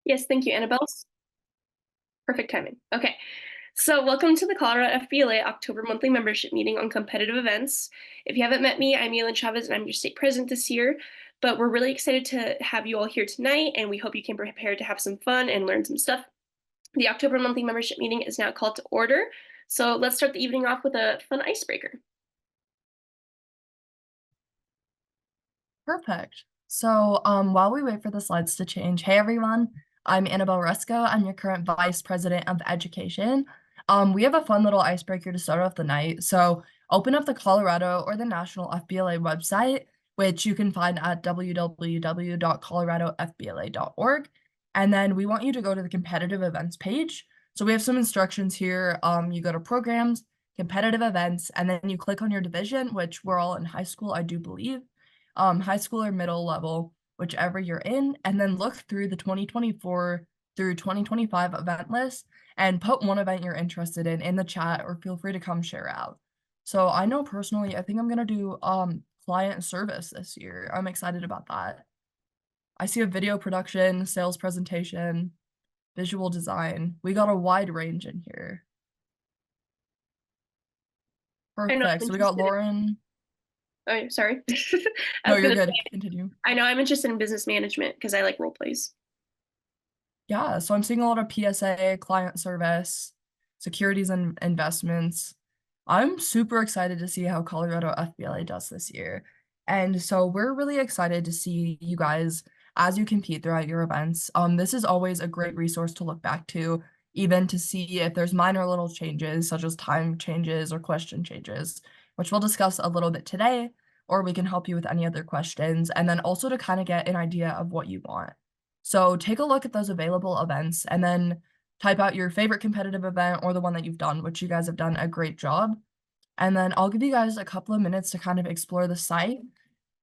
Yes, thank you, Annabelle. Perfect timing. Okay. So, welcome to the Colorado FBLA October monthly membership meeting on competitive events. If you haven't met me, I'm Yelin Chavez and I'm your state president this year. But we're really excited to have you all here tonight, and we hope you came prepared to have some fun and learn some stuff. The October monthly membership meeting is now called to order. So, let's start the evening off with a fun icebreaker. Perfect. So while we wait for the slides to change, hey everyone, I'm Annabelle Resco. I'm your current Vice President of Education. We have a fun little icebreaker to start off the night. So open up the Colorado or the National FBLA website, which you can find at www.coloradofbla.org. And then we want you to go to the competitive events page. So we have some instructions here. You go to programs, competitive events, and then you click on your division, which we're all in high school, I do believe. High school or middle level, whichever you're in, and then look through the 2024 through 2025 event list and put one event you're interested in the chat, or feel free to come share out. So I know personally, I think I'm gonna do client service this year. I'm excited about that. I see a video production, sales presentation, visual design. We got a wide range in here. I know Perfect. I'm So we got interested in, Lauren. oh, sorry. I No, was you're gonna good. say, Continue. I know I'm interested in business management because I like role plays. Yeah, so I'm seeing a lot of PSA, client service, securities and investments. I'm super excited to see how Colorado FBLA does this year. And so we're really excited to see you guys as you compete throughout your events. This is always a great resource to look back to, even to see if there's minor little changes, such as time changes or question changes, which we'll discuss a little bit today, or we can help you with any other questions, and then also to kind of get an idea of what you want. So take a look at those available events and then type out your favorite competitive event or the one that you've done, which you guys have done a great job. And then I'll give you guys a couple of minutes to kind of explore the site.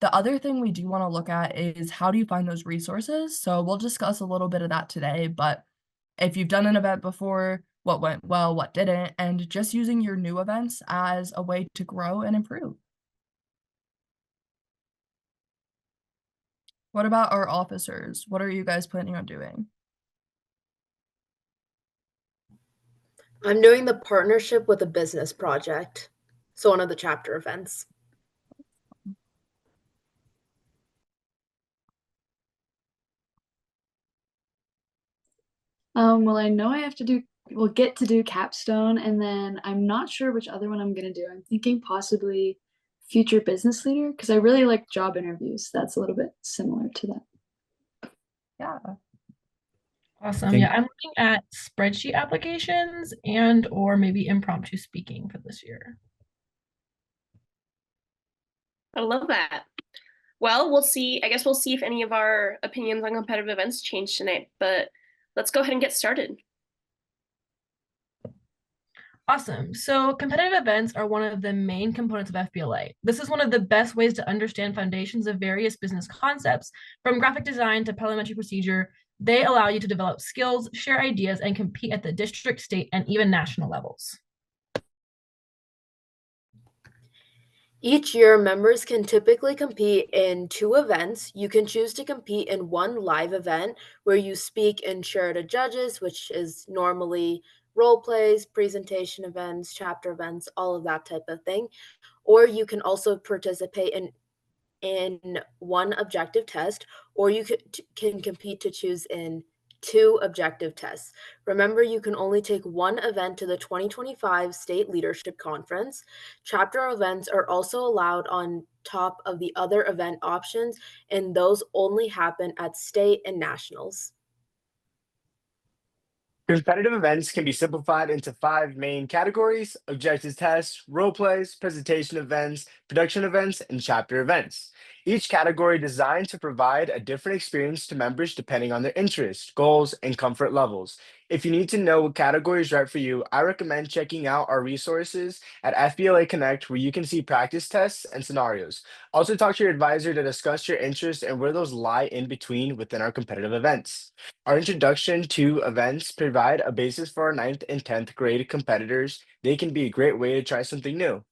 The other thing we do want to look at is how do you find those resources? So we'll discuss a little bit of that today, but if you've done an event before, what went well, what didn't, and just using your new events as a way to grow and improve. What about our officers? What are you guys planning on doing? I'm doing the partnership with a business project. So one of the chapter events. Well, I know I have to do, we'll get to do capstone, and then I'm not sure which other one I'm gonna do. I'm thinking possibly future business leader, because I really like job interviews. That's a little bit similar to that. Yeah. Awesome. Yeah, I'm looking at spreadsheet applications and or maybe impromptu speaking for this year. I love that. Well, we'll see. I guess we'll see if any of our opinions on competitive events change tonight, but let's go ahead and get started. Awesome. So competitive events are one of the main components of FBLA. This is one of the best ways to understand foundations of various business concepts, from graphic design to parliamentary procedure. They allow you to develop skills, share ideas, and compete at the district, state, and even national levels. Each year, members can typically compete in 2 events. You can choose to compete in one live event where you speak and share to judges, which is normally role plays, presentation events, chapter events, all of that type of thing. Or you can also participate in one objective test, or you can compete to choose in 2 objective tests. Remember, you can only take one event to the 2025 State Leadership Conference. Chapter events are also allowed on top of the other event options, and those only happen at state and nationals. Competitive events can be simplified into 5 main categories: objective tests, role plays, presentation events, production events, and chapter events. Each category designed to provide a different experience to members depending on their interests, goals, and comfort levels. If you need to know what category is right for you, I recommend checking out our resources at FBLA Connect, where you can see practice tests and scenarios. Also, talk to your advisor to discuss your interests and where those lie in between within our competitive events. Our introduction to events provide a basis for our ninth and 10th grade competitors. They can be a great way to try something new.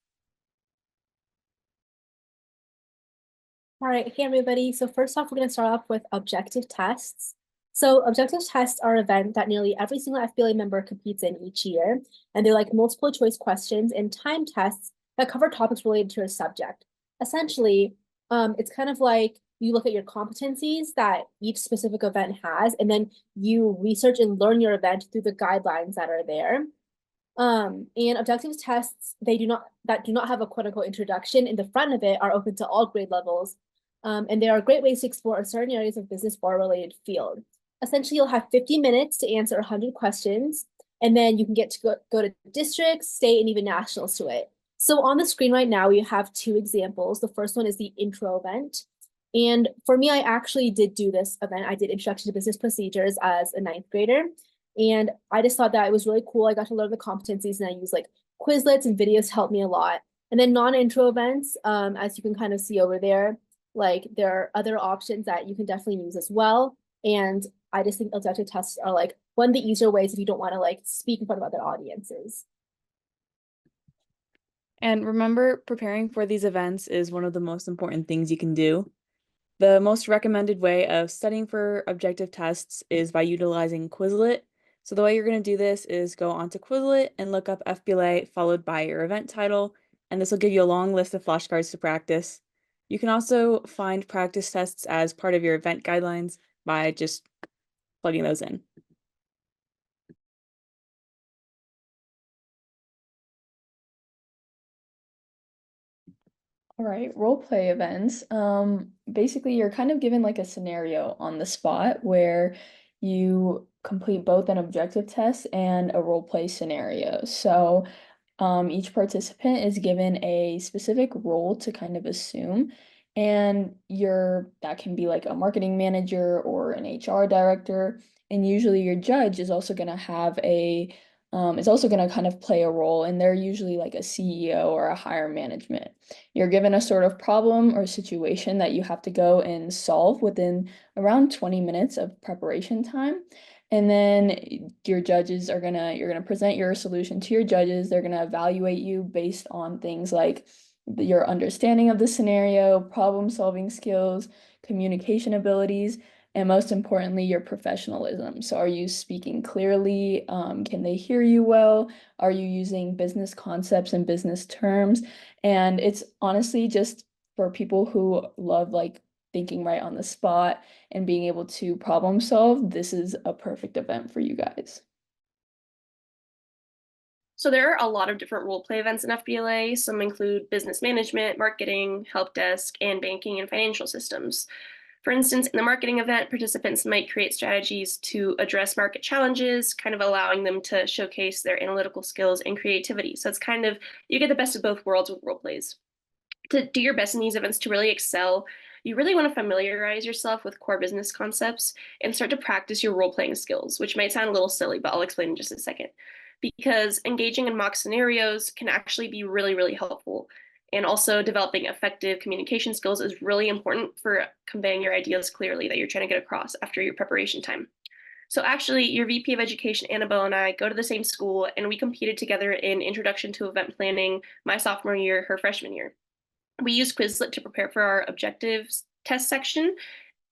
All right, hey everybody. So first off, we're going to start off with objective tests. So objective tests are an event that nearly every single FBLA member competes in each year, and they're like multiple choice questions and time tests that cover topics related to a subject. Essentially, it's kind of like you look at your competencies that each specific event has, and then you research and learn your event through the guidelines that are there. And objective tests, do not have a quote unquote introduction in the front of it are open to all grade levels. And they are great ways to explore certain areas of business or related field. Essentially, you'll have 50 minutes to answer 100 questions, and then you can get to go to districts, state, and even nationals to it. So on the screen right now, we have two examples. The first one is the intro event. And for me, I actually did do this event. I did Introduction to Business Procedures as a 9th grader. And I just thought that it was really cool. I got to learn the competencies, and I used like Quizlets and videos to help me a lot. And then non-intro events, as you can kind of see over there, like there are other options that you can definitely use as well. And I just think objective tests are like one of the easier ways if you don't want to like speak in front of other audiences. And remember, preparing for these events is one of the most important things you can do. The most recommended way of studying for objective tests is by utilizing Quizlet. So the way you're going to do this is go onto Quizlet and look up FBLA followed by your event title, and this will give you a long list of flashcards to practice. You can also find practice tests as part of your event guidelines by just plugging those in. All right, role play events. Basically, you're kind of given like a scenario on the spot where you complete both an objective test and a role play scenario. So each participant is given a specific role to kind of assume, and that can be like a marketing manager or an HR director, and usually your judge is also going to have is also going to kind of play a role, and they're usually like a CEO or a higher management. You're given a sort of problem or situation that you have to go and solve within around 20 minutes of preparation time. And then your judges you're gonna present your solution to your judges. They're gonna evaluate you based on things like your understanding of the scenario, problem solving skills, communication abilities, and most importantly, your professionalism. So are you speaking clearly? Can they hear you well? Are you using business concepts and business terms? And it's honestly just for people who love like thinking right on the spot and being able to problem solve, this is a perfect event for you guys. So there are a lot of different role play events in FBLA. Some include business management, marketing, help desk, and banking and financial systems. For instance, in the marketing event, participants might create strategies to address market challenges, kind of allowing them to showcase their analytical skills and creativity. So it's kind of, you get the best of both worlds with role plays. To do your best in these events, to really excel, you really want to familiarize yourself with core business concepts and start to practice your role playing skills, which might sound a little silly, but I'll explain in just a second. Because engaging in mock scenarios can actually be really, really helpful. And also developing effective communication skills is really important for conveying your ideas clearly that you're trying to get across after your preparation time. So actually, your VP of Education, Annabelle, and I go to the same school, and we competed together in Introduction to Event Planning my sophomore year, her freshman year. We used Quizlet to prepare for our objectives test section,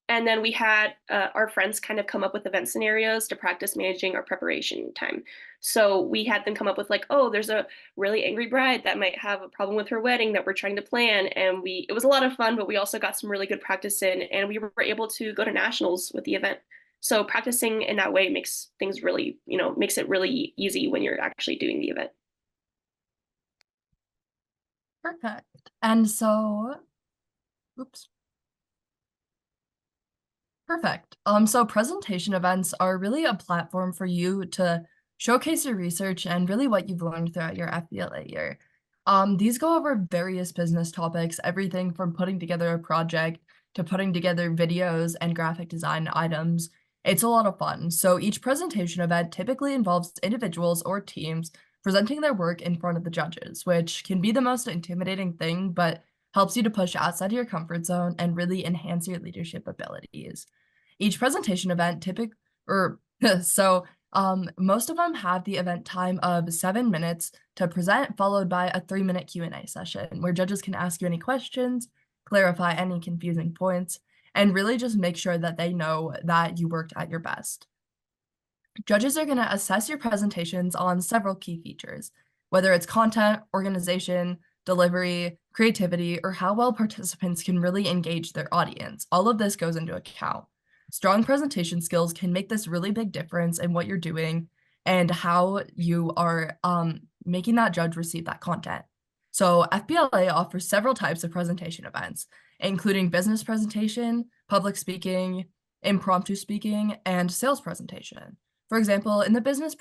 and then we had our friends kind of come up with event scenarios to practice managing our preparation time. So we had them come up with like, oh, there's a really angry bride that might have a problem with her wedding that we're trying to plan. And it was a lot of fun, but we also got some really good practice in, and we were able to go to nationals with the event. So practicing in that way makes things really, makes it really easy when you're actually doing the event. Perfect. And so, oops. Perfect. So presentation events are really a platform for you to showcase your research and really what you've learned throughout your FBLA year. These go over various business topics, everything from putting together a project to putting together videos and graphic design items. It's a lot of fun. So each presentation event typically involves individuals or teams presenting their work in front of the judges, which can be the most intimidating thing, but helps you to push outside of your comfort zone and really enhance your leadership abilities. Each presentation event most of them have the event time of 7 minutes to present, followed by a 3-minute Q&A session where judges can ask you any questions, clarify any confusing points, and really just make sure that they know that you worked at your best. Judges are going to assess your presentations on several key features, whether it's content, organization, delivery, creativity, or how well participants can really engage their audience. All of this goes into account. Strong presentation skills can make this really big difference in what you're doing and how you are making that judge receive that content. So FBLA offers several types of presentation events, including business presentation, public speaking, impromptu speaking, and sales presentation. For example, in the business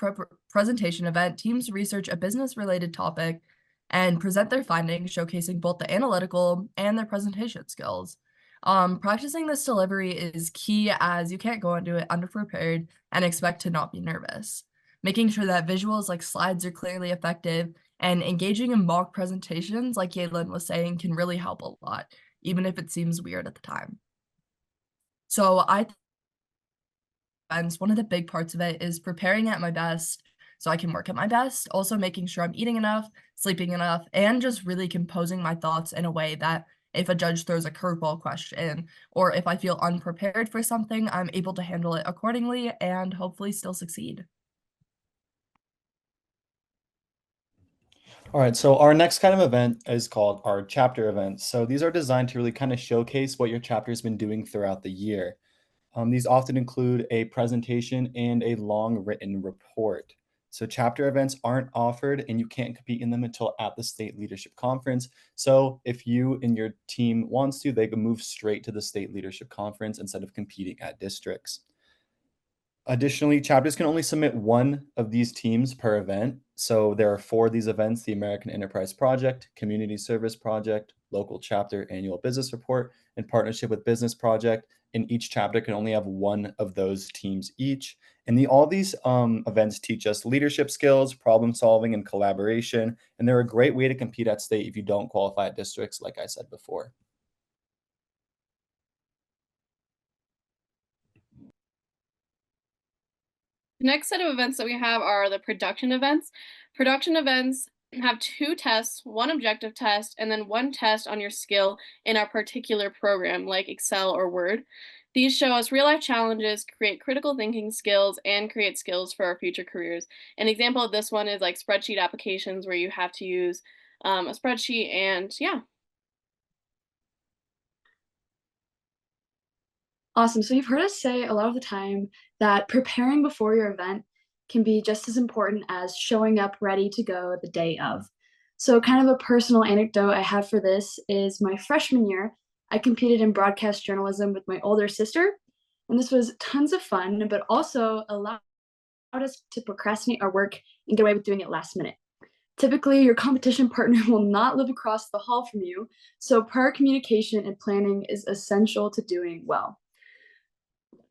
presentation event, teams research a business-related topic and present their findings, showcasing both the analytical and their presentation skills. Practicing this delivery is key, as you can't go into it underprepared and expect to not be nervous. Making sure that visuals like slides are clearly effective and engaging in mock presentations, like Yaelin was saying, can really help a lot, even if it seems weird at the time. So one of the big parts of it is preparing at my best so I can work at my best, also making sure I'm eating enough, sleeping enough, and just really composing my thoughts in a way that if a judge throws a curveball question or if I feel unprepared for something, I'm able to handle it accordingly and hopefully still succeed. All right, so our next kind of event is called our chapter events. So these are designed to really kind of showcase what your chapter has been doing throughout the year. These often include a presentation and a long written report. So chapter events aren't offered and you can't compete in them until at the state leadership conference. So if you and your team wants to, they can move straight to the state leadership conference instead of competing at districts. Additionally, chapters can only submit one of these teams per event. So there are 4 of these events: the American Enterprise Project, Community Service Project, Local Chapter Annual Business Report, and Partnership with Business Project. And each chapter can only have one of those teams each. And all these events teach us leadership skills, problem solving, and collaboration. And they're a great way to compete at state if you don't qualify at districts, like I said before. The next set of events that we have are the production events. Production events have 2 tests, 1 objective test, and then 1 test on your skill in a particular program like Excel or Word. These show us real-life challenges, create critical thinking skills, and create skills for our future careers. An example of this one is like spreadsheet applications where you have to use a spreadsheet, and yeah. Awesome. So you've heard us say a lot of the time that preparing before your event can be just as important as showing up ready to go the day of. So kind of a personal anecdote I have for this is my freshman year, I competed in broadcast journalism with my older sister, and this was tons of fun, but also allowed us to procrastinate our work and get away with doing it last minute. Typically, your competition partner will not live across the hall from you, so prior communication and planning is essential to doing well.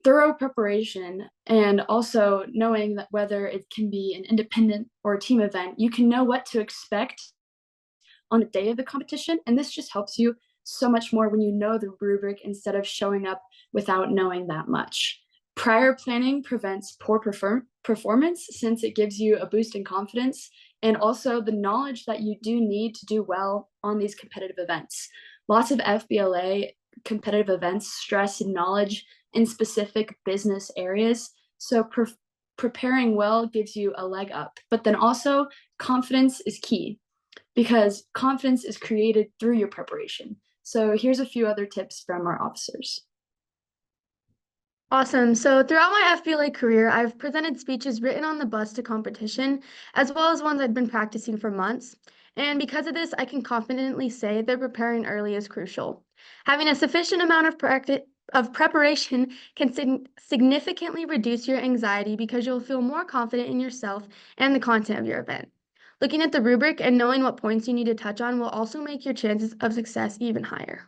Thorough preparation and also knowing that whether it can be an independent or a team event, you can know what to expect on the day of the competition. And this just helps you so much more when you know the rubric instead of showing up without knowing that much. Prior planning prevents poor performance since it gives you a boost in confidence and also the knowledge that you do need to do well on these competitive events. Lots of FBLA competitive events stress knowledge in specific business areas. So preparing well gives you a leg up, but then also confidence is key because confidence is created through your preparation. So here's a few other tips from our officers. Awesome. So throughout my FBLA career, I've presented speeches written on the bus to competition, as well as ones I'd been practicing for months. And because of this, I can confidently say that preparing early is crucial. Having a sufficient amount of preparation can significantly reduce your anxiety because you'll feel more confident in yourself and the content of your event. Looking at the rubric and knowing what points you need to touch on will also make your chances of success even higher.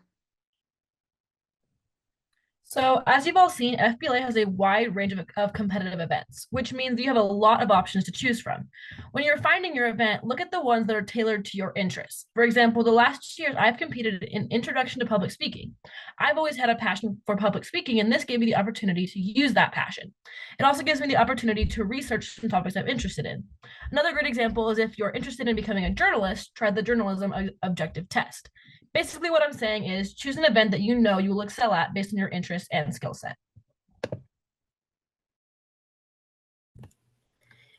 So, as you've all seen, FBLA has a wide range of competitive events, which means you have a lot of options to choose from. When you're finding your event, look at the ones that are tailored to your interests. For example, the last years I've competed in Introduction to Public Speaking. I've always had a passion for public speaking, and this gave me the opportunity to use that passion. It also gives me the opportunity to research some topics I'm interested in. Another great example is if you're interested in becoming a journalist, try the journalism objective test. Basically, what I'm saying is choose an event that you know you will excel at based on your interest and skill set.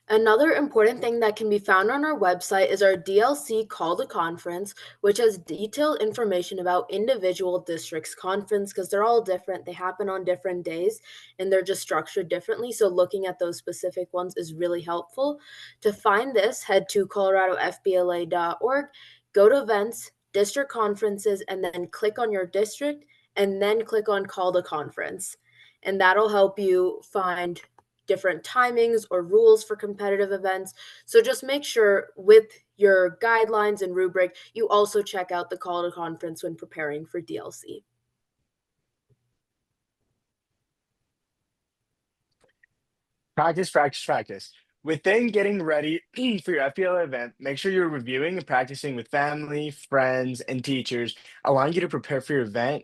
Another important thing that can be found on our website is our DLC call to conference, which has detailed information about individual districts' conference because they're all different. They happen on different days and they're just structured differently. So looking at those specific ones is really helpful. To find this, head to coloradofbla.org, go to events, district conferences, and then click on your district and then click on call to conference. And that'll help you find different timings or rules for competitive events. So just make sure with your guidelines and rubric, you also check out the call to conference when preparing for DLC. Practice, practice, practice. Within getting ready for your FBLA event, make sure you're reviewing and practicing with family, friends, and teachers, allowing you to prepare for your event.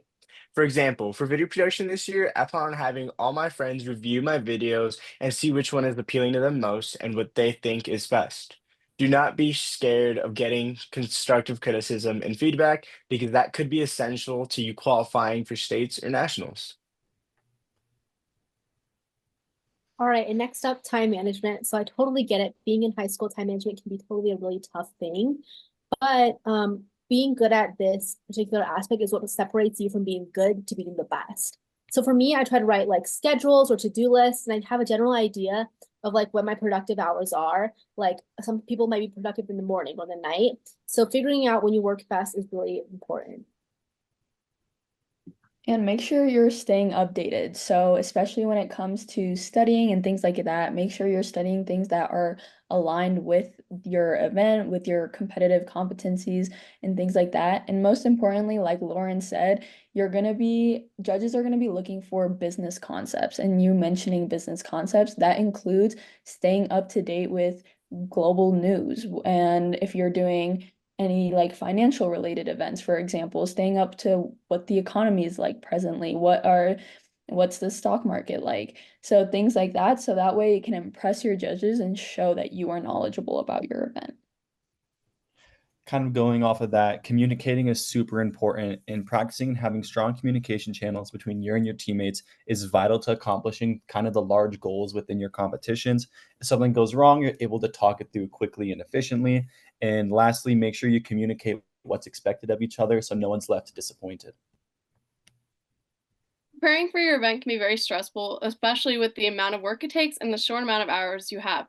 For example, for video production this year, I plan on having all my friends review my videos and see which one is appealing to them most and what they think is best. Do not be scared of getting constructive criticism and feedback because that could be essential to you qualifying for states or nationals. All right, and next up, time management. So I totally get it. Being in high school, time management can be totally a really tough thing. But being good at this particular aspect is what separates you from being good to being the best. So for me, I try to write like schedules or to-do lists, and I have a general idea of like what my productive hours are. Like some people might be productive in the morning or the night. So figuring out when you work best is really important. And make sure you're staying updated. So, especially when it comes to studying and things like that, make sure you're studying things that are aligned with your event, with your competitive competencies, and things like that. And most importantly, like Lauren said, judges are going to be looking for business concepts. And you mentioning business concepts, that includes staying up to date with global news. And if you're doing any like financial related events, for example, staying up to what the economy is like presently, what's the stock market like? So things like that. So that way it can impress your judges and show that you are knowledgeable about your event. Kind of going off of that, communicating is super important, and practicing and having strong communication channels between you and your teammates is vital to accomplishing kind of the large goals within your competitions. If something goes wrong, you're able to talk it through quickly and efficiently. And lastly, make sure you communicate what's expected of each other so no one's left disappointed. Preparing for your event can be very stressful, especially with the amount of work it takes and the short amount of hours you have.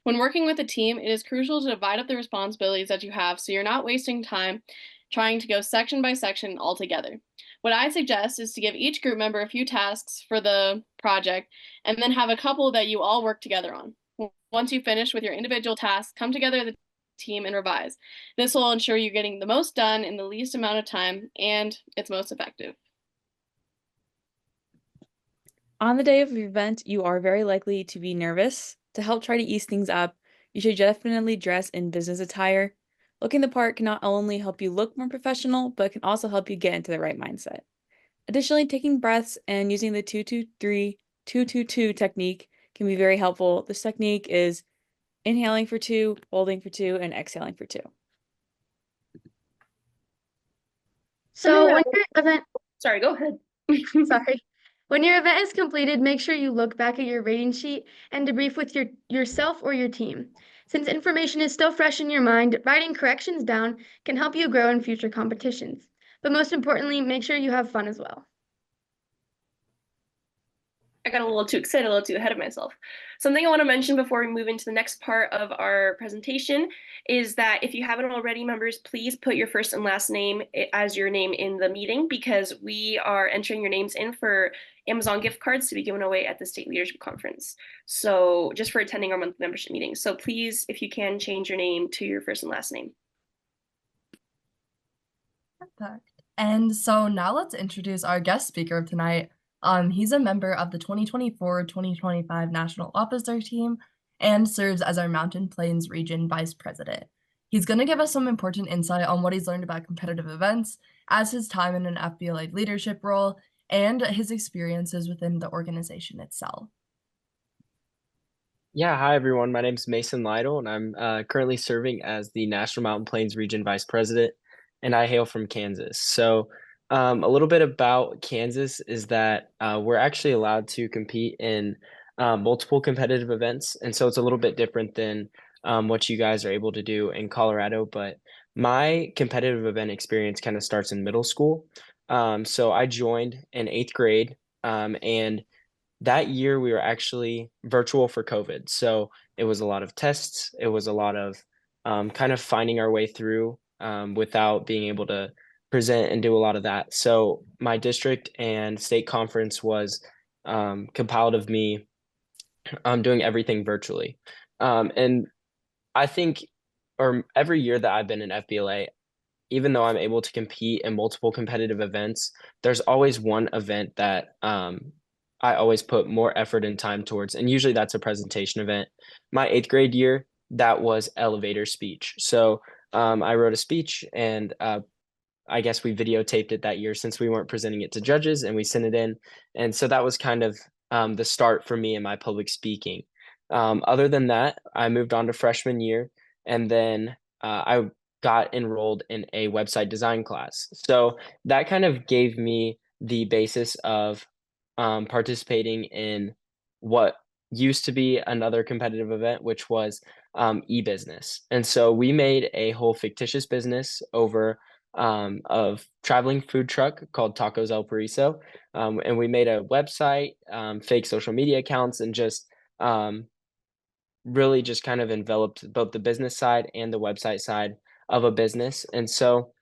When working with a team, it is crucial to divide up the responsibilities that you have so you're not wasting time trying to go section by section all together. What I suggest is to give each group member a few tasks for the project and then have a couple that you all work together on. Once you finish with your individual tasks, come together as a team and revise. This will ensure you're getting the most done in the least amount of time and it's most effective. On the day of the event, you are very likely to be nervous. To help try to ease things up, you should definitely dress in business attire. Looking the part can not only help you look more professional, but can also help you get into the right mindset. Additionally, taking breaths and using the 2-2-3, 2-2-2 technique can be very helpful. This technique is inhaling for 2, holding for 2, and exhaling for 2. So when your event, Sorry, go ahead. sorry. When your event is completed, make sure you look back at your rating sheet and debrief with yourself or your team. Since information is still fresh in your mind, writing corrections down can help you grow in future competitions. But most importantly, make sure you have fun as well. I got a little too excited, a little too ahead of myself. Something I want to mention before we move into the next part of our presentation is that if you haven't already, members, please put your first and last name as your name in the meeting because we are entering your names in for Amazon gift cards to be given away at the State Leadership Conference. So just for attending our monthly membership meeting. So please, if you can, change your name to your first and last name. Perfect. And so now let's introduce our guest speaker of tonight. He's a member of the 2024-2025 National Officer Team and serves as our Mountain Plains Region Vice President. He's going to give us some important insight on what he's learned about competitive events, as his time in an FBLA leadership role, and his experiences within the organization itself. Yeah, hi everyone. My name is Mason Lytle, and I'm currently serving as the National Mountain Plains Region Vice President. and I hail from Kansas. So, a little bit about Kansas is that we're actually allowed to compete in multiple competitive events, and so it's a little bit different than what you guys are able to do in Colorado. But my competitive event experience kind of starts in middle school. So I joined in eighth grade, and that year we were actually virtual for COVID. So it was a lot of tests. It was a lot of kind of finding our way through without being able to present and do a lot of that. So my district and state conference was compiled of me doing everything virtually. And I think, or every year that I've been in FBLA, even though I'm able to compete in multiple competitive events, there's always one event that I always put more effort and time towards, and usually that's a presentation event. My eighth grade year, that was elevator speech. So I wrote a speech, and I guess we videotaped it that year since we weren't presenting it to judges, and we sent it in. And so that was kind of the start for me in my public speaking. Other than that, I moved on to freshman year, and then I got enrolled in a website design class. So that kind of gave me the basis of participating in what used to be another competitive event, which was e-business. And so we made a whole fictitious business over of traveling food truck called Tacos El Pariso. And we made a website, fake social media accounts, and just really just kind of enveloped both the business side and the website side of a business. And so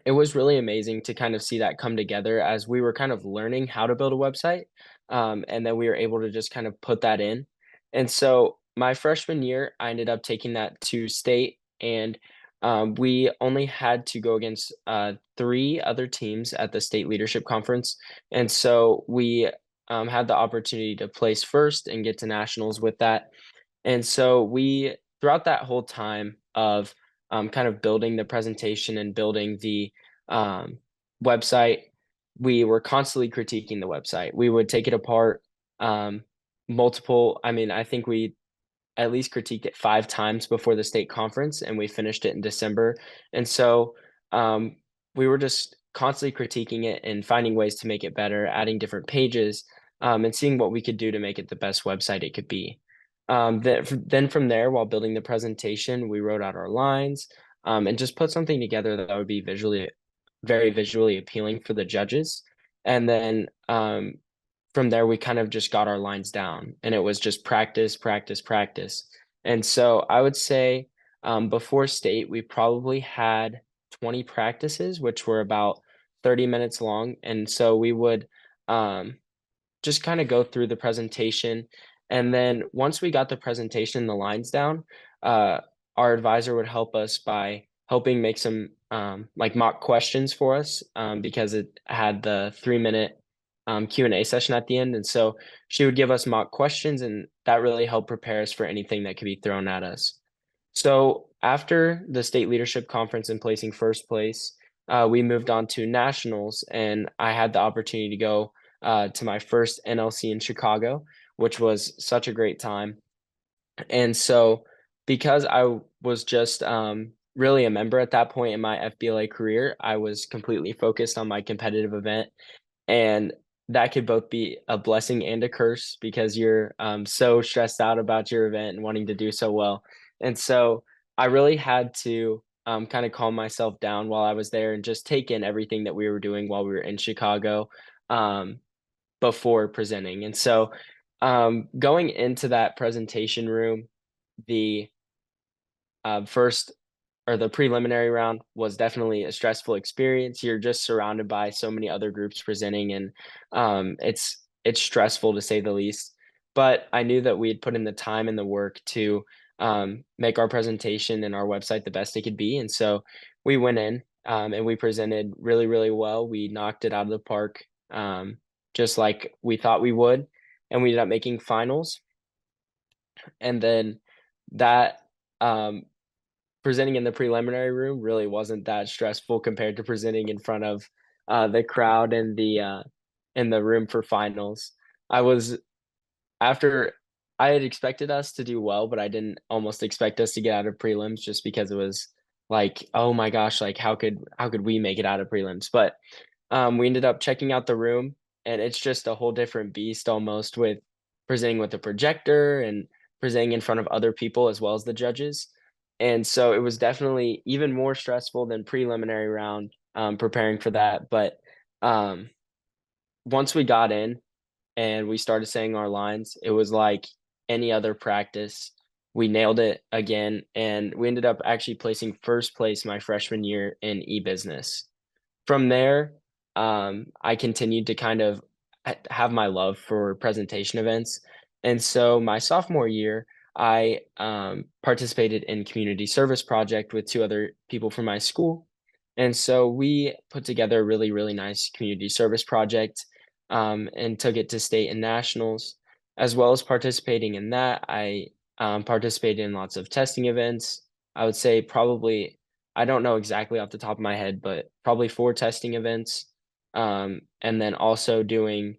it was really amazing to kind of see that come together as we were kind of learning how to build a website. And then we were able to just kind of put that in. And so my freshman year, I ended up taking that to state, and we only had to go against three other teams at the state leadership conference. And so we had the opportunity to place first and get to nationals with that. And so we, throughout that whole time of kind of building the presentation and building the website, we were constantly critiquing the website. We would take it apart I think we at least critiqued it 5 times before the state conference, and we finished it in December. And so we were just constantly critiquing it and finding ways to make it better, adding different pages, and seeing what we could do to make it the best website it could be. Then from there, while building the presentation, we wrote out our lines and just put something together that would be very visually appealing for the judges. And then from there, we kind of just got our lines down, and it was just practice, practice, practice. And so I would say before state, we probably had 20 practices, which were about 30 minutes long. And so we would just kind of go through the presentation. And then once we got the presentation and the lines down, our advisor would help us by helping make some like mock questions for us because it had the 3-minute Q&A session at the end. And so she would give us mock questions, and that really helped prepare us for anything that could be thrown at us. So after the state leadership conference and placing first place, we moved on to nationals, and I had the opportunity to go to my first NLC in Chicago, which was such a great time. And so because I was just really a member at that point in my FBLA career, I was completely focused on my competitive event. And that could both be a blessing and a curse because you're so stressed out about your event and wanting to do so well. And so I really had to kind of calm myself down while I was there and just take in everything that we were doing while we were in Chicago before presenting. And so going into that presentation room, the first or the preliminary round was definitely a stressful experience. You're just surrounded by so many other groups presenting, and it's stressful to say the least. But I knew that we had put in the time and the work to make our presentation and our website the best it could be. And so we went in and we presented really, really well. We knocked it out of the park, just like we thought we would. And we ended up making finals. And then that presenting in the preliminary room really wasn't that stressful compared to presenting in front of the crowd in the room for finals. I was after I had expected us to do well, but I didn't almost expect us to get out of prelims just because it was like, oh my gosh, like how could we make it out of prelims? But we ended up checking out the room, and it's just a whole different beast almost with presenting with a projector and presenting in front of other people as well as the judges. And so it was definitely even more stressful than preliminary round, preparing for that. But um, once we got in and we started saying our lines, it was like any other practice. We nailed it again, and we ended up actually placing first place my freshman year in e-business. From there, I continued to kind of have my love for presentation events. And so my sophomore year, I participated in community service project with two other people from my school. And so we put together a really, really nice community service project, and took it to state and nationals. As well as participating in that, I participated in lots of testing events. I would say probably, I don't know exactly off the top of my head, but probably 4 testing events, and then also doing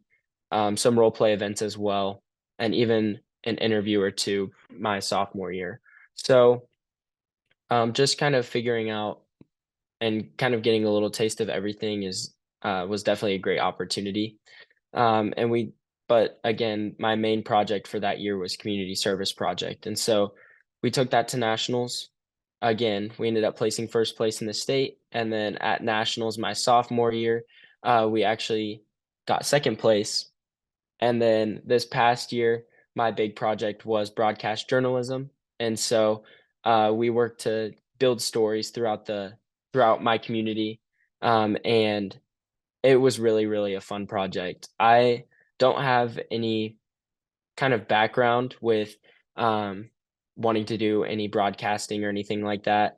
some role play events as well, and even an interview or two my sophomore year. So just kind of figuring out and kind of getting a little taste of everything is was definitely a great opportunity. And we, but again, my main project for that year was community service project. And so we took that to nationals. Again, we ended up placing first place in the state. And then at nationals, my sophomore year, we actually got second place. And then this past year, my big project was broadcast journalism. And so we worked to build stories throughout my community. And it was really, really a fun project. I don't have any kind of background with um, wanting to do any broadcasting or anything like that,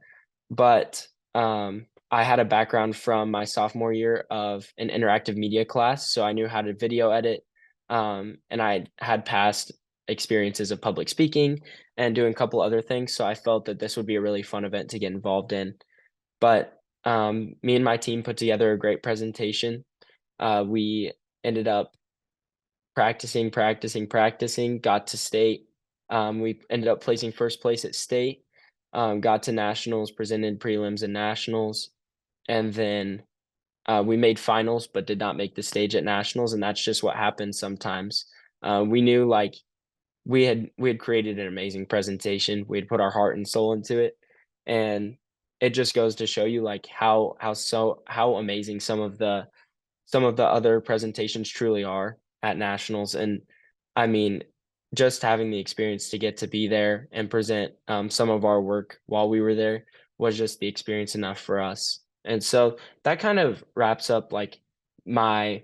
but I had a background from my sophomore year of an interactive media class, so I knew how to video edit, and I had past experiences of public speaking and doing a couple other things, so I felt that this would be a really fun event to get involved in. But me and my team put together a great presentation. We ended up practicing, got to state. We ended up placing first place at state, got to nationals, presented prelims and nationals, and then we made finals, but did not make the stage at nationals. And that's just what happens sometimes. We knew like we had created an amazing presentation. We had put our heart and soul into it, and it just goes to show you like how amazing some of the other presentations truly are at nationals. And I mean, just having the experience to get to be there and present some of our work while we were there was just the experience enough for us. And so that kind of wraps up like my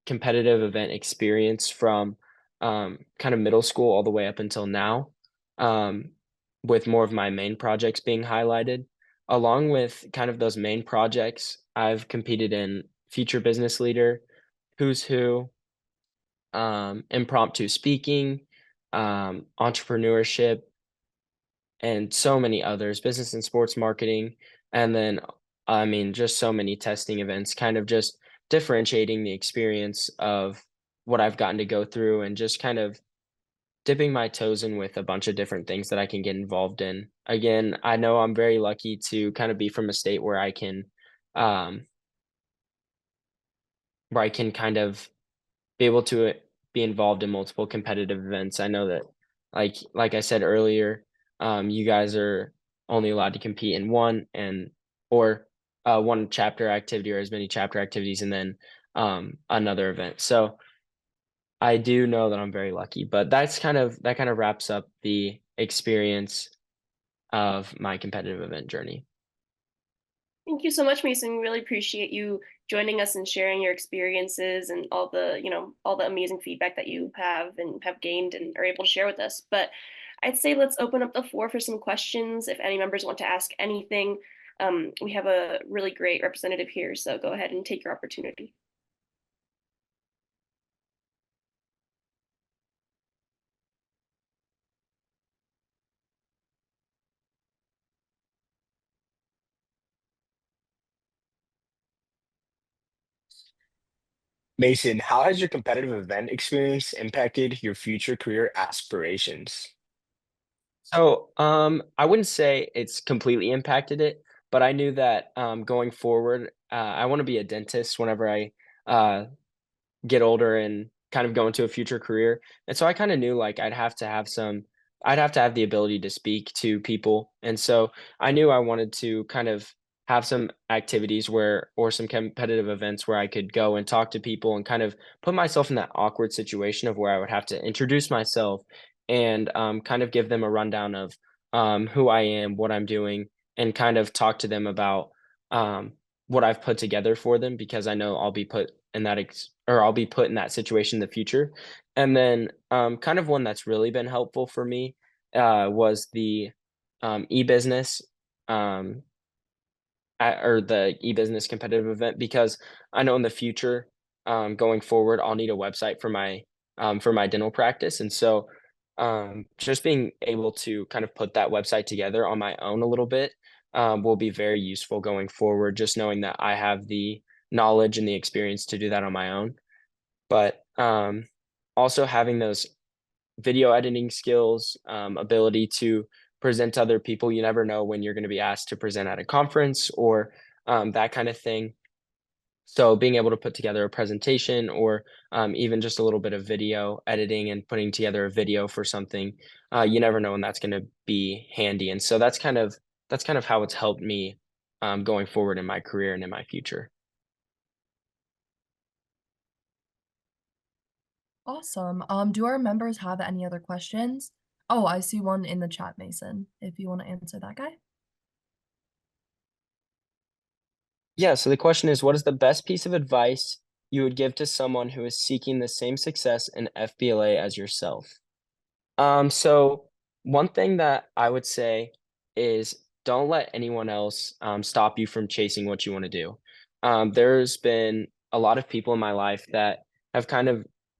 competitive event experience from kind of middle school all the way up until now, um, with more of my main projects being highlighted. Along with kind of those main projects, I've competed in Future Business Leader, Who's Who, impromptu speaking, entrepreneurship, and so many others, business and sports marketing. And then, I mean, just so many testing events, kind of just differentiating the experience of what I've gotten to go through and just kind of dipping my toes in with a bunch of different things that I can get involved in. Again, I know I'm very lucky to kind of be from a state um, where I can kind of be able to be involved in multiple competitive events. I know that, like I said earlier, you guys are only allowed to compete in one or one chapter activity or as many chapter activities, and then another event. So I do know that I'm very lucky, but that kind of wraps up the experience of my competitive event journey. Thank you so much, Mason. We really appreciate you joining us and sharing your experiences and all the, all the amazing feedback that you have and have gained and are able to share with us. But I'd say let's open up the floor for some questions. If any members want to ask anything, we have a really great representative here, so go ahead and take your opportunity. Mason, how has your competitive event experience impacted your future career aspirations? So, I wouldn't say it's completely impacted it, but I knew that going forward, I want to be a dentist whenever I uh, get older and kind of go into a future career. And so I kind of knew like I'd have to have the ability to speak to people. And so I knew I wanted to kind of have some activities where or some competitive events where I could go and talk to people and kind of put myself in that awkward situation of where I would have to introduce myself and kind of give them a rundown of who I am, what I'm doing, and kind of talk to them about um, what I've put together for them because I know I'll be put in that or I'll be put in that situation in the future. And then kind of one that's really been helpful for me was the e-business um, or the e-business competitive event because I know in the future going forward I'll need a website for my dental practice. And so just being able to kind of put that website together on my own a little bit will be very useful going forward, just knowing that I have the knowledge and the experience to do that on my own. But also having those video editing skills, ability to present to other people. You never know when you're going to be asked to present at a conference or that kind of thing. So being able to put together a presentation or even just a little bit of video editing and putting together a video for something, you never know when that's going to be handy. And so that's kind of how it's helped me going forward in my career and in my future. Awesome. Do our members have any other questions? Oh, I see one in the chat, Mason, if you want to answer that guy. Yeah, so the question is, what is the best piece of advice you would give to someone who is seeking the same success in FBLA as yourself? So one thing that I would say is don't let anyone else stop you from chasing what you want to do. There's been a lot of people in my life that have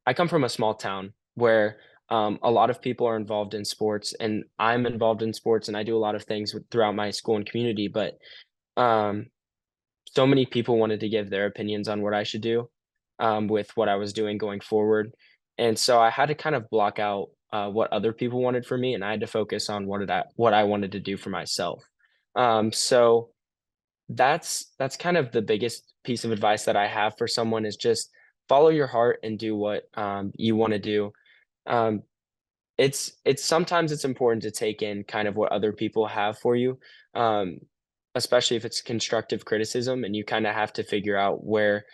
I come from a small town where a lot of people are involved in sports, and I'm involved in sports, and I do a lot of things throughout my school and community, but um, so many people wanted to give their opinions on what I should do with what I was doing going forward. And so I had to kind of block out what other people wanted for me, and I had to focus on what I wanted to do for myself. So that's kind of the biggest piece of advice that I have for someone is just follow your heart and do what you want to do. Um, it's sometimes it's important to take in kind of what other people have for you, um, especially if it's constructive criticism, and you kinda have to figure out where,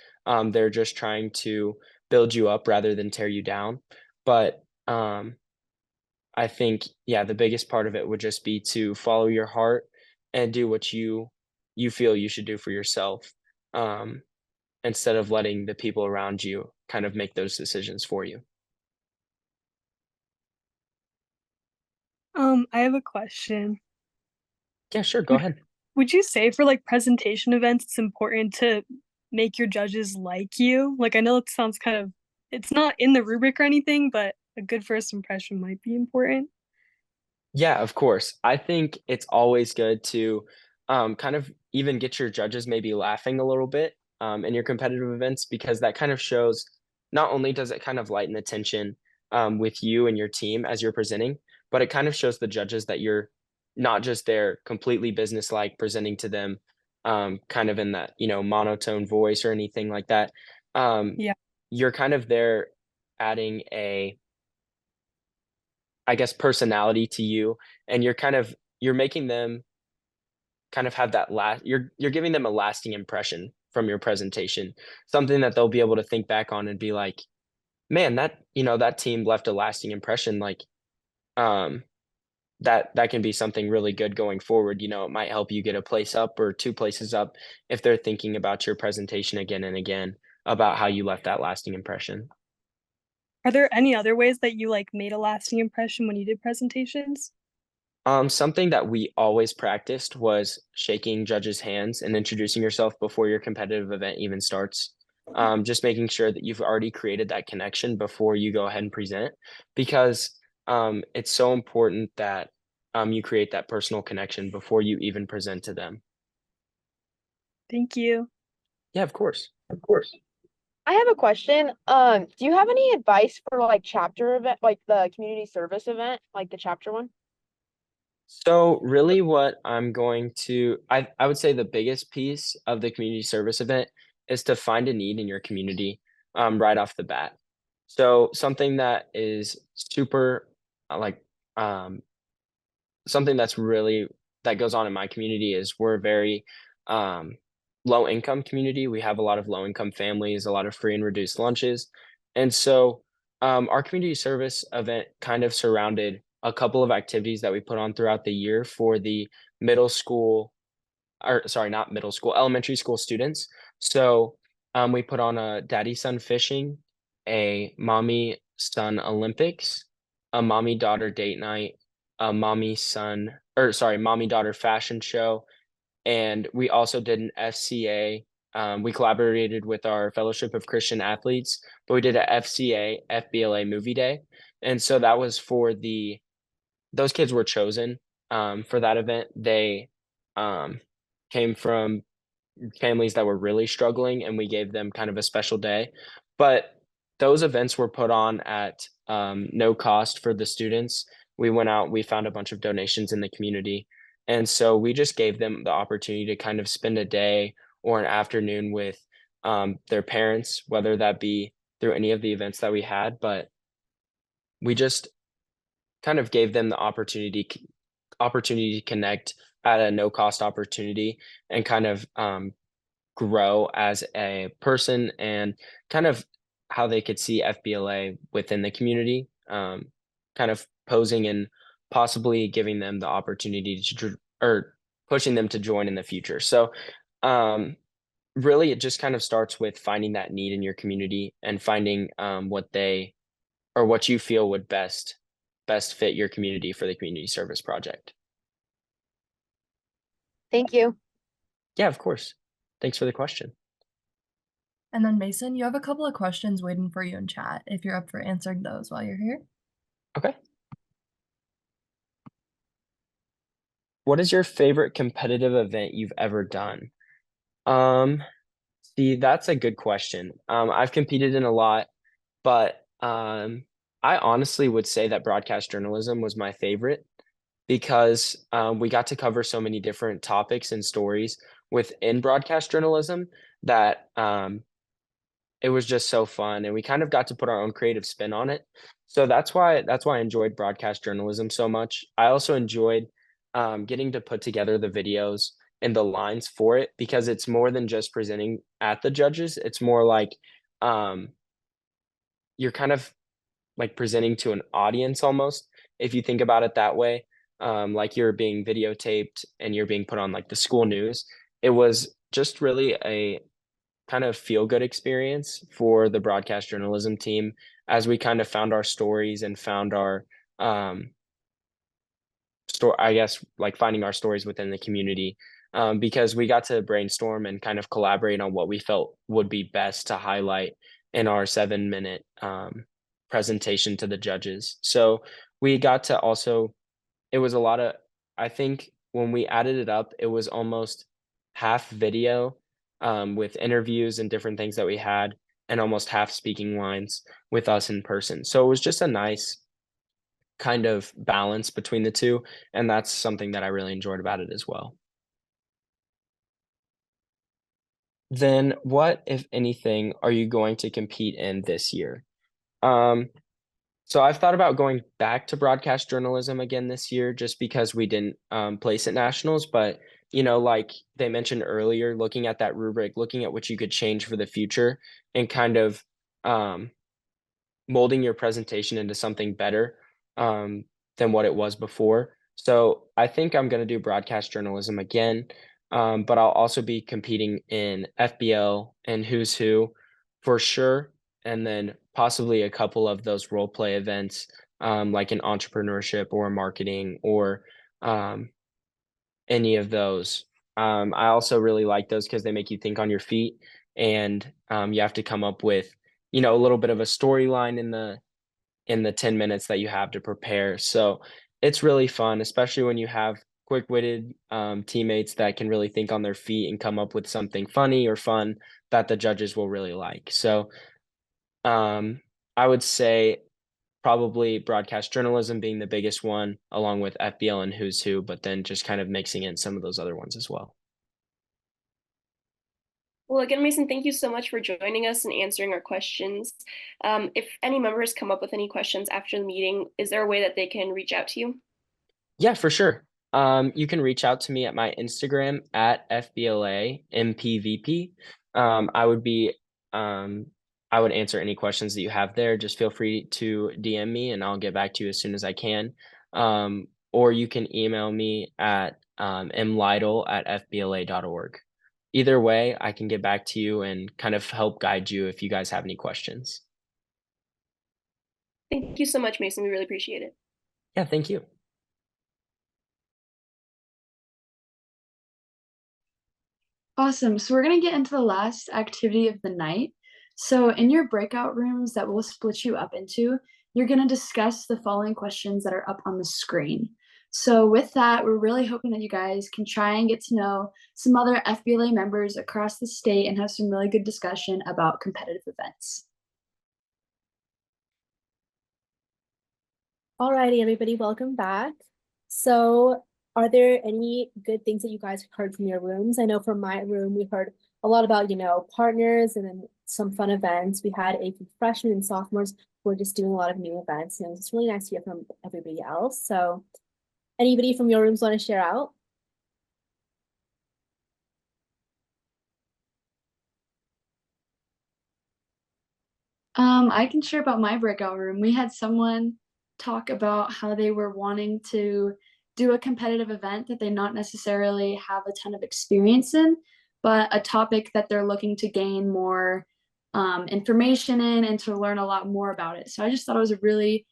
they're just trying to build you up rather than tear you down. But, I think, yeah, the biggest part of it would just be to follow your heart and do what you feel you should do for yourself, um, instead of letting the people around you kind of make those decisions for you. I have a question. Yeah, sure, go ahead. Would you say for like presentation events, it's important to make your judges like you? Like, I know it sounds kind of, it's not in the rubric or anything, but a good first impression might be important. Yeah, of course. I think it's always good to kind of even get your judges maybe laughing a little bit in your competitive events because that kind of shows not only does it kind of lighten the tension with you and your team as you're presenting, but it kind of shows the judges that you're not just there completely businesslike presenting to them kind of in that, monotone voice or anything like that. Um, Yeah. you're kind of there adding I guess, personality to you, and you're making them kind of have that you're giving them a lasting impression from your presentation, something that they'll be able to think back on and be like, "Man, that team left a lasting impression," like, um, that can be something really good going forward. It might help you get a place up or 2 places up if they're thinking about your presentation again and again about how you left that lasting impression. Are there any other ways that you like made a lasting impression when you did presentations? Something that we always practiced was shaking judges' hands and introducing yourself before your competitive event even starts. Just making sure that you've already created that connection before you go ahead and present, because it's so important that you create that personal connection before you even present to them. Thank you. Yeah, of course. Of course. I have a question. Do you have any advice for like chapter event, like the community service event, like the chapter one? So really what I'm going to I would say the biggest piece of the community service event is to find a need in your community right off the bat. So something that is super like um something that's really that goes on in my community is we're a very um, low income community. We have a lot of low income families, a lot of free and reduced lunches. And so our community service event kind of surrounded a couple of activities that we put on throughout the year for the middle school, or sorry, not middle school, elementary school students. So we put on a daddy son fishing, a mommy son Olympics, a mommy daughter date night, a mommy daughter fashion show, and we also did an FCA. We collaborated with our Fellowship of Christian Athletes, but we did a FCA FBLA movie day, and so that was for those kids were chosen for that event. They um, came from families that were really struggling, and we gave them kind of a special day. But those events were put on at no cost for the students. We went out, we found a bunch of donations in the community. And so we just gave them the opportunity to kind of spend a day or an afternoon with their parents, whether that be through any of the events that we had. But we just kind of gave them the opportunity to connect at a no cost opportunity and kind of grow as a person and kind of how they could see FBLA within the community, kind of posing and possibly giving them the opportunity or pushing them to join in the future. So, really, it just kind of starts with finding that need in your community and finding what they or what you feel would best fit your community for the community service project. Thank you. Yeah, of course. Thanks for the question. And then Mason, you have a couple of questions waiting for you in chat if you're up for answering those while you're here. Okay. What is your favorite competitive event you've ever done? Um, See, that's a good question. I've competed in a lot, but I honestly would say that broadcast journalism was my favorite because we got to cover so many different topics and stories within broadcast journalism that it was just so fun, and we kind of got to put our own creative spin on it. So that's why I enjoyed broadcast journalism so much. I also enjoyed getting to put together the videos and the lines for it because it's more than just presenting at the judges. It's more like um, you're kind of like presenting to an audience almost, if you think about it that way. Like you're being videotaped and you're being put on like the school news. It was just really a kind of feel good experience for the broadcast journalism team as we kind of found our stories and found our store, I guess, like finding our stories within the community, because we got to brainstorm and kind of collaborate on what we felt would be best to highlight in our 7 minute presentation to the judges. So we got to also, it was a lot of, I think when we added it up, it was almost half video with interviews and different things that we had, and almost half speaking lines with us in person. So it was just a nice kind of balance between the two, and that's something that I really enjoyed about it as well. Then what, if anything, are you going to compete in this year? So I've thought about going back to broadcast journalism again this year just because we didn't place at nationals, but like they mentioned earlier, looking at that rubric, looking at what you could change for the future and kind of um, molding your presentation into something better than what it was before. So I think I'm going to do broadcast journalism again, but I'll also be competing in FBL and Who's Who for sure, and then possibly a couple of those role play events, like in entrepreneurship or marketing or um, any of those. I also really like those because they make you think on your feet, and you have to come up with, a little bit of a storyline in the 10 minutes that you have to prepare. So it's really fun, especially when you have quick-witted teammates that can really think on their feet and come up with something funny or fun that the judges will really like. So I would say probably broadcast journalism being the biggest one, along with FBL and Who's Who, but then just kind of mixing in some of those other ones as well. Well, again, Mason, thank you so much for joining us and answering our questions. If any members come up with any questions after the meeting, is there a way that they can reach out to you? Yeah, for sure. You can reach out to me at my Instagram at FBLA MPVP. I would answer any questions that you have there. Just feel free to DM me and I'll get back to you as soon as I can. Or you can email me at mlytle@fbla.org. Either way, I can get back to you and kind of help guide you if you guys have any questions. Thank you so much, Mason. We really appreciate it. Yeah, thank you. Awesome. So we're going to get into the last activity of the night. So in your breakout rooms that we'll split you up into, you're going to discuss the following questions that are up on the screen. So with that, we're really hoping that you guys can try and get to know some other FBLA members across the state and have some really good discussion about competitive events. Alrighty, everybody, welcome back. So are there any good things that you guys heard from your rooms? I know from my room, we heard a lot about, partners and then some fun events. We had a few freshmen and sophomores who were just doing a lot of new events. And it's really nice to hear from everybody else. So anybody from your rooms want to share out? I can share about my breakout room. We had someone talk about how they were wanting to do a competitive event that they not necessarily have a ton of experience in, but a topic that they're looking to gain more information in and to learn a lot more about it. So I just thought it was a really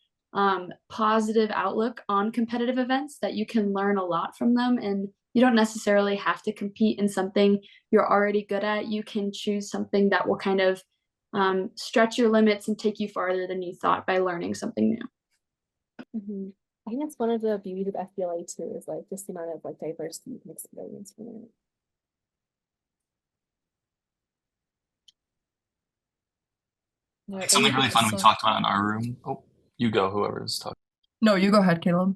positive outlook on competitive events, that you can learn a lot from them and you don't necessarily have to compete in something you're already good at. You can choose something that will kind of stretch your limits and take you farther than you thought by learning something new. I think that's one of the beauties of FBLA too, is like just the amount of like diversity you can experience from it. I think something really fun we talked about in our room. Oh, you go, whoever's talking. No, you go ahead, Caleb.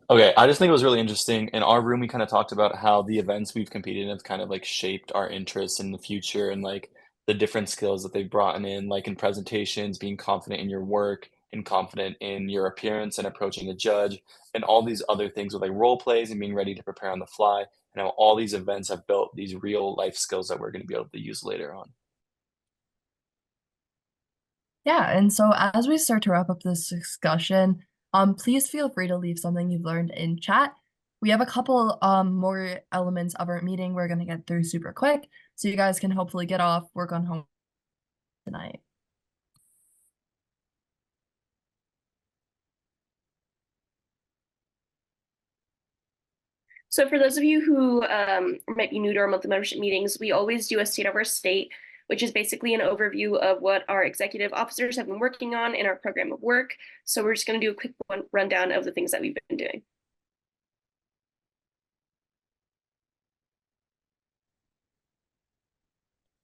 Okay, I just think it was really interesting. In our room, we kind of talked about how the events we've competed in have kind of like shaped our interests in the future and like the different skills that they've brought in, like in presentations, being confident in your work and confident in your appearance and approaching a judge, and all these other things with like role plays and being ready to prepare on the fly. And how all these events have built these real life skills that we're going to be able to use later on. Yeah, and so as we start to wrap up this discussion, please feel free to leave something you've learned in chat. We have a couple more elements of our meeting we're going to get through super quick, so you guys can hopefully get off, work on home tonight. So for those of you who might be new to our monthly membership meetings, we always do a state of our state, which is basically an overview of what our executive officers have been working on in our program of work. So we're just going to do a quick rundown of the things that we've been doing.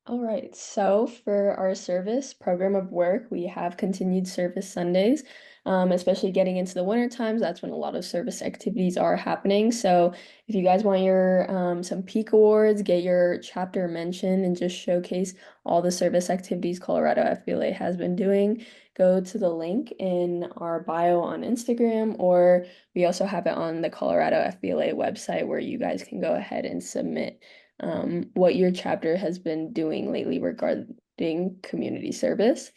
All right, so for our service program of work, we have continued service Sundays, especially getting into the winter times. That's when a lot of service activities are happening. So if you guys want your some peak awards, get your chapter mentioned and just showcase all the service activities Colorado FBLA has been doing, go to the link in our bio on Instagram, or we also have it on the Colorado FBLA website where you guys can go ahead and submit what your chapter has been doing lately regarding community service.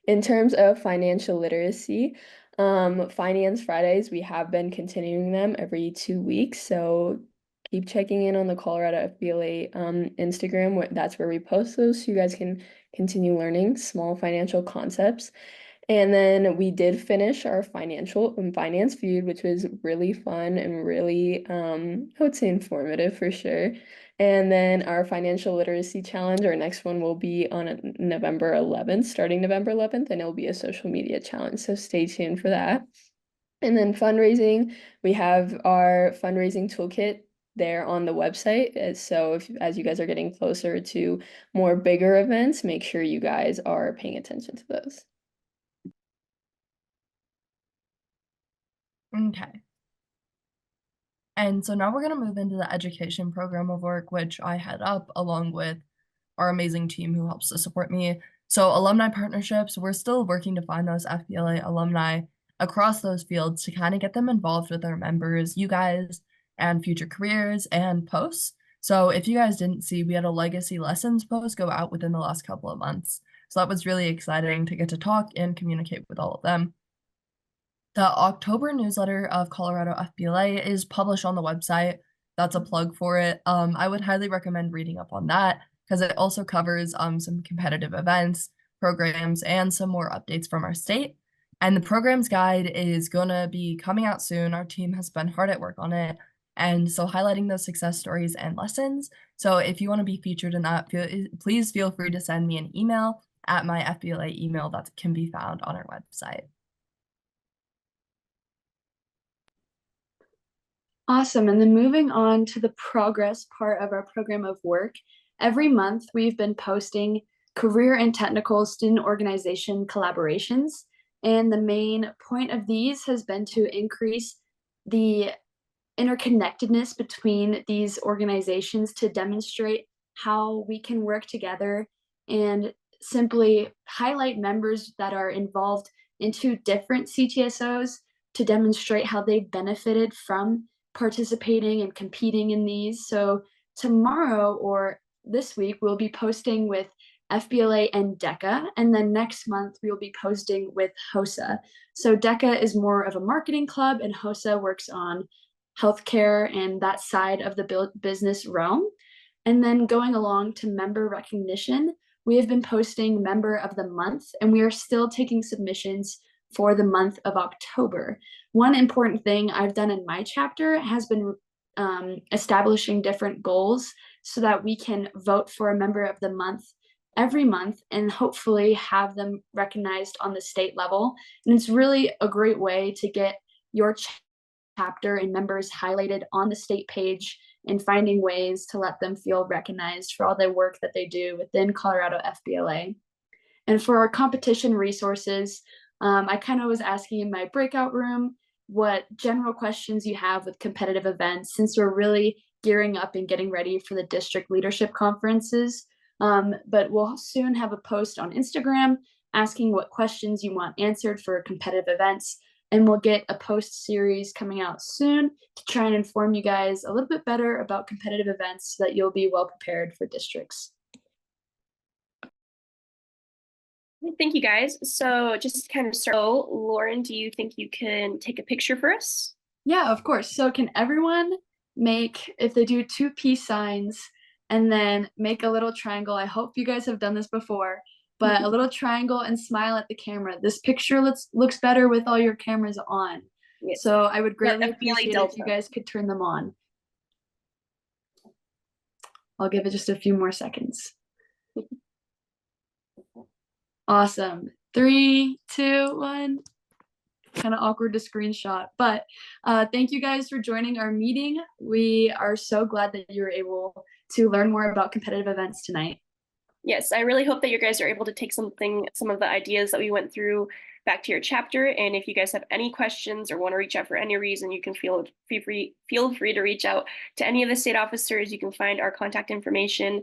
In terms of financial literacy, Finance Fridays, we have been continuing them every 2 weeks. So keep checking in on the Colorado FBLA Instagram. That's where we post those so you guys can continue learning small financial concepts. And then we did finish our finance feud, which was really fun and really, I would say informative for sure. And then our financial literacy challenge, our next one will be on November 11th, starting November 11th, and it'll be a social media challenge. So stay tuned for that. And then fundraising, we have our fundraising toolkit there on the website. So as you guys are getting closer to more bigger events, make sure you guys are paying attention to those. Okay. And so now we're going to move into the education program of work, which I head up along with our amazing team who helps to support me. So alumni partnerships, we're still working to find those FBLA alumni across those fields to kind of get them involved with our members, you guys, and future careers and posts. So if you guys didn't see, we had a legacy lessons post go out within the last couple of months. So that was really exciting to get to talk and communicate with all of them. The October newsletter of Colorado FBLA is published on the website. That's a plug for it. I would highly recommend reading up on that because it also covers some competitive events, programs, and some more updates from our state. And the programs guide is going to be coming out soon. Our team has been hard at work on it. And so highlighting those success stories and lessons. So if you want to be featured in that, please feel free to send me an email at my FBLA email that can be found on our website. Awesome. And then moving on to the progress part of our program of work, every month we've been posting career and technical student organization collaborations. And the main point of these has been to increase the interconnectedness between these organizations to demonstrate how we can work together and simply highlight members that are involved into different CTSOs to demonstrate how they benefited from participating and competing in these. So tomorrow or this week, we'll be posting with FBLA and DECA, and then next month we'll be posting with HOSA. So DECA is more of a marketing club, and HOSA works on healthcare and that side of the business realm. And then going along to member recognition, we have been posting member of the month, and we are still taking submissions for the month of October. One important thing I've done in my chapter has been establishing different goals so that we can vote for a member of the month every month and hopefully have them recognized on the state level. And it's really a great way to get your chapter and members highlighted on the state page and finding ways to let them feel recognized for all the work that they do within Colorado FBLA. And for our competition resources, I kind of was asking in my breakout room what general questions you have with competitive events, since we're really gearing up and getting ready for the district leadership conferences. But we'll soon have a post on Instagram asking what questions you want answered for competitive events. And we'll get a post series coming out soon to try and inform you guys a little bit better about competitive events so that you'll be well prepared for districts. Thank you, guys. So just to kind of start, Lauren, do you think you can take a picture for us? Yeah, of course. So can everyone make, if they do 2 peace signs and then make a little triangle? I hope you guys have done this before, but a little triangle and smile at the camera. This picture looks better with all your cameras on. Yes. So I would greatly appreciate it if you guys could turn them on. I'll give it just a few more seconds. Awesome. 3, 2, 1. Kind of awkward to screenshot, but thank you guys for joining our meeting. We are so glad that you were able to learn more about competitive events tonight. Yes, I really hope that you guys are able to take some of the ideas that we went through back to your chapter. And if you guys have any questions or want to reach out for any reason, you can feel free to reach out to any of the state officers. You can find our contact information